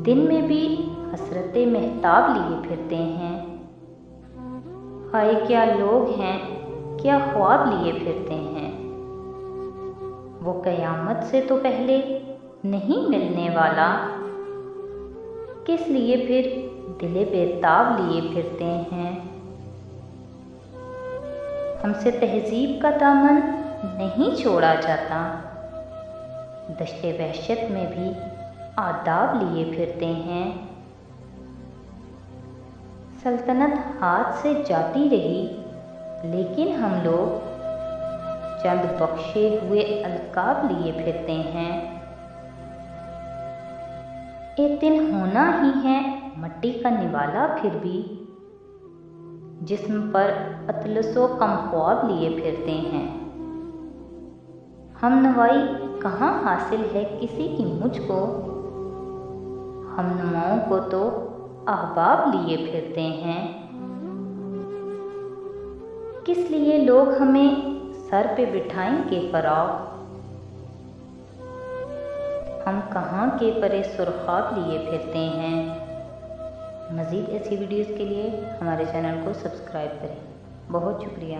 दिन में भी हसरते महताब लिए फिरते हैं। हाय क्या लोग हैं, क्या ख्वाब लिए फिरते हैं। वो क़यामत से तो पहले नहीं मिलने वाला, किस लिए फिर दिले बेताब लिए फिरते हैं। हमसे तहज़ीब का दामन नहीं छोड़ा जाता, दश्ते वहशत में भी आदाब लिए फिरते हैं। सल्तनत हाथ से जाती रही, लेकिन हम लोग चंद बख्शे हुए अलकाब लिए फिरते हैं। एक दिन होना ही है मट्टी का निवाला, फिर भी जिस्म पर अतलसो कम ख्वाब लिए फिरते हैं। हम नवाई कहाँ हासिल है किसी की मुझको, हम नुमाओं को तो अहबाब लिए फिरते हैं। किस लिए लोग हमें सर पे बिठाएंगे फराव, हम कहाँ के परे सुरखाब लिए फिरते हैं। मज़ीद ऐसी वीडियोज़ के लिए हमारे चैनल को सब्सक्राइब करें। बहुत शुक्रिया।